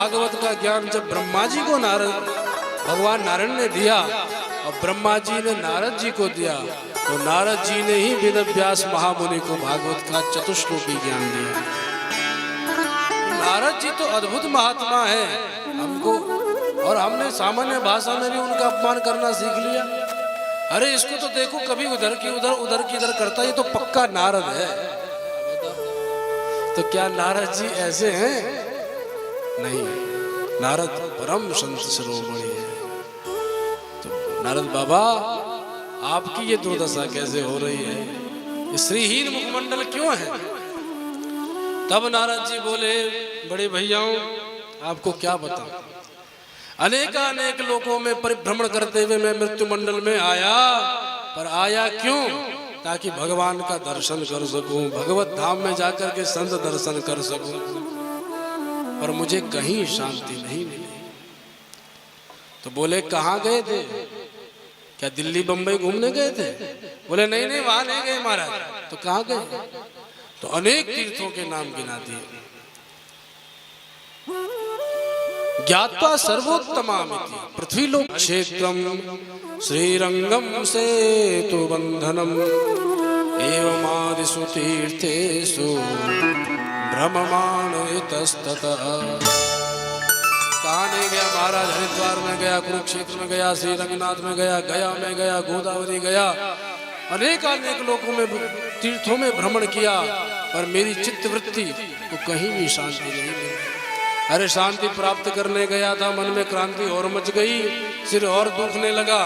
भागवत का ज्ञान जब ब्रह्मा जी को भगवान नारायण ने दिया और ब्रह्मा जी ने नारद जी को दिया, तो नारद जी ने ही वेद व्यास महामुनि को भागवत का चतुश्लोकी ज्ञान दिया। नारद जी तो अद्भुत महात्मा है हमको, और हमने सामान्य भाषा में भी उनका अपमान करना सीख लिया। अरे इसको तो देखो, कभी उधर की उधर, उधर की इधर करता, ये तो पक्का नारद है। तो क्या नारद जी ऐसे हैं? नहीं, नारद परम संत शिरोमणि है। तो नारद बाबा, आपकी ये दुर्दशा कैसे हो रही है? ये श्रीहीन मुखमंडल क्यों है? तब नारद जी बोले, बड़े भैयाओं, आपको क्या बताऊं, अनेक लोकों में परिभ्रमण करते हुए मैं मृत्यु मंडल में आया, पर आया क्यों? ताकि भगवान का दर्शन कर सकूं, भगवत धाम में जाकर के संत दर्शन कर सकूं, पर मुझे कहीं शांति नहीं मिली। तो बोले, कहाँ गए थे? क्या दिल्ली बंबई घूमने गए थे? बोले नहीं नहीं, वहां नहीं गए महाराज। तो कहाँ गए? तो अनेक तीर्थों के नाम गिना दिए। ज्ञात्वा सर्वोत्तमामिति पृथ्वीलोक क्षेत्रम श्रीरंगम सेतु बंधनम एवमादिषु तीर्थेषु भ्रममाण इतस्ततः। कहाँ नहीं गया महाराज? हरिद्वार में गया, कुरुक्षेत्र में गया, श्री रंगनाथ में गया, गया में गया, गोदावरी गया, अनेक लोकों में तीर्थों में भ्रमण किया, पर मेरी चित्तवृत्ति को कहीं भी शांति नहीं मिली। अरे शांति प्राप्त करने गया था, मन में क्रांति और मच गई, सिर और दुखने लगा।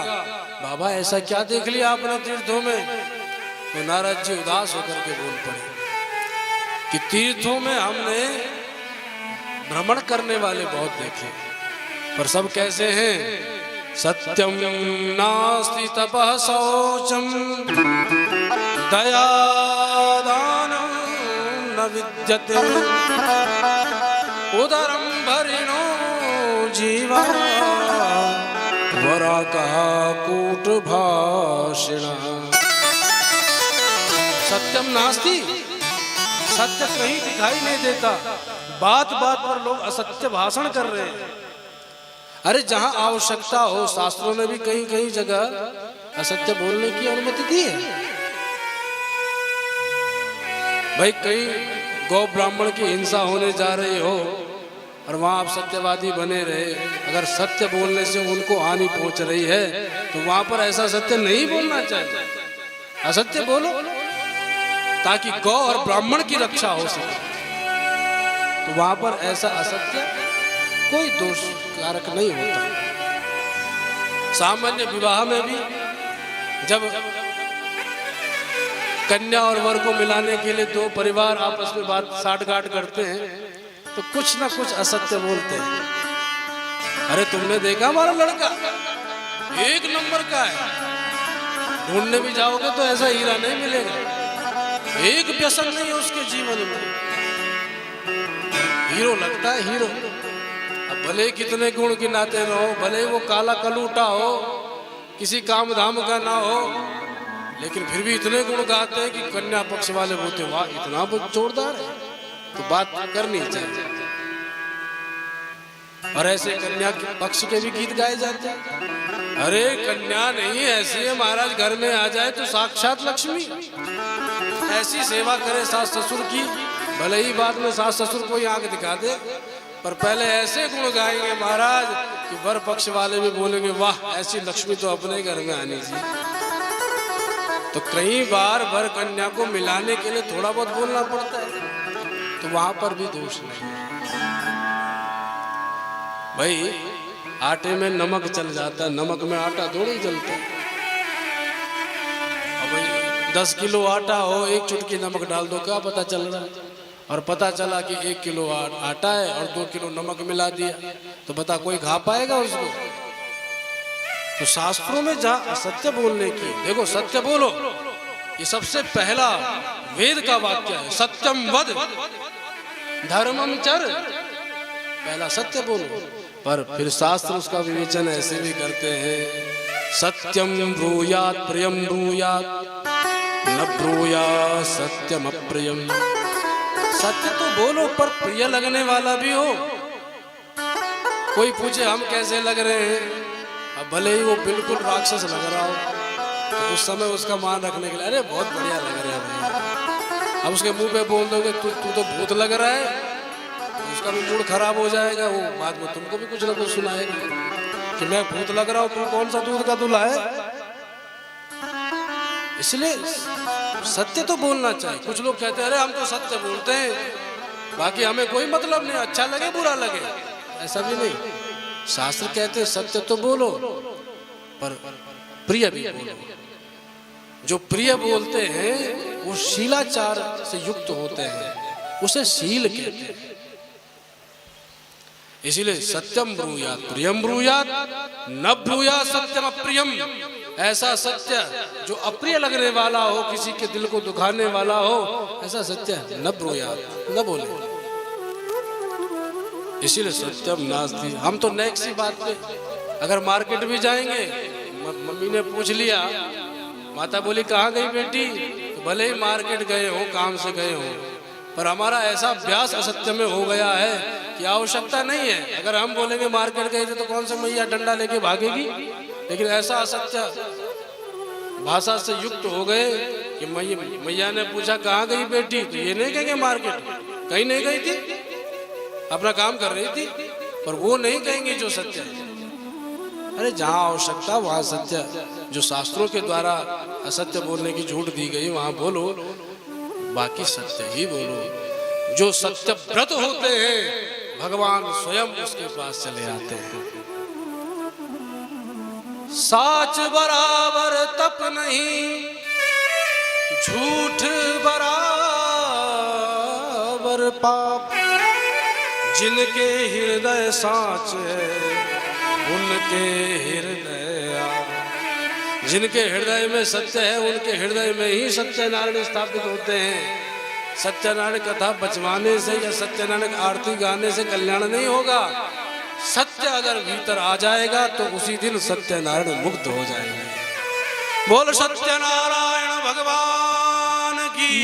बाबा ऐसा क्या देख लिया आपने तीर्थों में? तो नारद जी उदास होकर के बोल पड़े कि तीर्थों में हमने भ्रमण करने वाले बहुत देखे, पर सब कैसे हैं? सत्यम नास्ति तपः शौचम दया दानं न विद्यते उदरम भरिणो जीवा वराकः कूटभाषिणः। सत्यम नास्ति, सत्य कहीं दिखाई नहीं देता, बात बात पर लोग असत्य भाषण कर रहे हैं। अरे जहां आवश्यकता हो, शास्त्रों ने भी कहीं कहीं जगह असत्य बोलने की अनुमति दी है। भाई कहीं गौ ब्राह्मण की हिंसा होने जा रही हो और वहां आप सत्यवादी बने रहे, अगर सत्य बोलने से उनको हानि पहुंच रही है तो वहां पर ऐसा सत्य नहीं बोलना चाहिए। असत्य बोलो ताकि गौ और ब्राह्मण की रक्षा हो सके। तो वहां पर ऐसा असत्य कोई दोष कारक नहीं होता। सामान्य विवाह में भी जब कन्या और वर को मिलाने के लिए दो परिवार आपस में बात साठगांठ करते हैं, तो कुछ ना कुछ असत्य बोलते हैं। अरे तुमने देखा हमारा लड़का एक नंबर का है, ढूंढने भी जाओगे तो ऐसा हीरा नहीं मिलेगा, एक व्यसन नहीं है उसके जीवन में, हीरो लगता है हीरो। अब भले कितने गुण गिनाते रहो, भले वो काला कलूटा हो, किसी काम धाम का ना हो, लेकिन फिर भी इतने गुण गाते हैं कि कन्या पक्ष वाले बोलते, वाह इतना जोरदार है। तो बात करनी चाहिए। और ऐसे कन्या के पक्ष के भी गीत गाए जाते हैं। अरे कन्या नहीं ऐसी है महाराज, घर में आ जाए तो साक्षात लक्ष्मी, ऐसी सेवा करे सास ससुर की, भले ही बाद में सास ससुर को ही आंख दिखा दे, पर पहले ऐसे गुण गाएंगे महाराज कि वर पक्ष वाले भी बोलेंगे, वाह ऐसी लक्ष्मी तो अपने घर में आनी चाहिए। तो कई बार वर कन्या को मिलाने के लिए थोड़ा बहुत बोलना पड़ता है, तो वहां पर भी दोष नहीं। भाई आटे में नमक चल जाता है, नमक में आटा थोड़ा ही जलता है। अब भाई 10 किलो आटा हो, एक चुटकी नमक डाल दो, क्या पता चल रहा है? और पता चला कि 1 किलो आटा है और 2 किलो नमक मिला दिया, तो बता कोई खा पाएगा उसको? तो शास्त्रों में जहां असत्य बोलने की, देखो सत्य बोलो, ये सबसे पहला वेद का वाक्य है, सत्यम वद धर्मम चर, पहला सत्य बोलो। पर फिर शास्त्र उसका विवेचन ऐसे भी करते हैं, सत्यम ब्रूयात प्रियम ब्रूयात न ब्रूयात सत्यम अप्रियम। सत्य तो बोलो पर प्रिय लगने वाला भी हो, कोई पूछे हम कैसे लग रहे हैं, अब भले ही वो बिल्कुल राक्षस लग रहा हो तो उस समय उसका मान रखने के लिए अरे बहुत बढ़िया लग रहा है भैया। अब उसके मुंह पे बोल दोगे तू तू तो भूत लग रहा है, तो उसका भी मूड खराब हो जाएगा। वो बाद में तुमको भी कुछ ना कुछ सुनाएगा कि मैं भूत लग रहा हूँ, तुम कौन सा दूध का दूल्हा है। इसलिए सत्य तो बोलना चाहिए। कुछ लोग कहते हैं अरे हम तो सत्य बोलते हैं, बाकी हमें कोई मतलब नहीं, अच्छा लगे बुरा लगे, ऐसा भी नहीं। शास्त्र कहते हैं सत्य तो बोलो पर प्रिय भी बोलो। जो प्रिय बोलते हैं वो शीलाचार से युक्त होते हैं, उसे शील कहते हैं। इसीलिए सत्यम ब्रूयात प्रियम ब्रूयात न ब्रूयात सत्यम अप्रियम। ऐसा सत्य जो अप्रिय लगने वाला हो, किसी के दिल को दुखाने वाला हो, ऐसा सत्य न ब्रूयात, न बोले। इसीलिए सत्यम नास्ति। हम तो नेक्स्ट सी बात पे अगर मार्केट भी जाएंगे, मम्मी ने पूछ लिया, माता बोली कहाँ गई बेटी, तो भले ही मार्केट गए हो, काम से गए हो, पर हमारा ऐसा अभ्यास असत्य में हो गया है कि आवश्यकता नहीं है। अगर हम बोलेंगे मार्केट गए थे तो कौन सा मैया डंडा लेके भागेगी, लेकिन ऐसा असत्य भाषा से युक्त हो गए कि मैया ने पूछा कहाँ गई बेटी, तो ये नहीं कहेंगे मार्केट, कहीं नहीं गई थी, अपना काम कर रही थी, पर वो नहीं कहेंगे जो सत्य है। अरे जहाँ आवश्यकता वहाँ सत्य, जो शास्त्रों के द्वारा असत्य बोलने की झूठ दी गई वहाँ बोलो, बाकी सत्य ही बोलो। जो सत्य व्रत होते हैं भगवान स्वयं उसके पास चले आते हैं। साच बराबर तप नहीं, झूठ बराबर पाप। जिनके हृदय साच है उनके हृदय आप। जिनके हृदय में सत्य है उनके हृदय में ही सत्यनारायण स्थापित होते हैं। सत्यनारायण कथा बचवाने से या सत्यनारायण आरती गाने से कल्याण नहीं होगा। सत्य अगर भीतर आ जाएगा तो उसी दिन सत्यनारायण मुक्त हो जाएंगे। बोल सत्यनारायण भगवान की।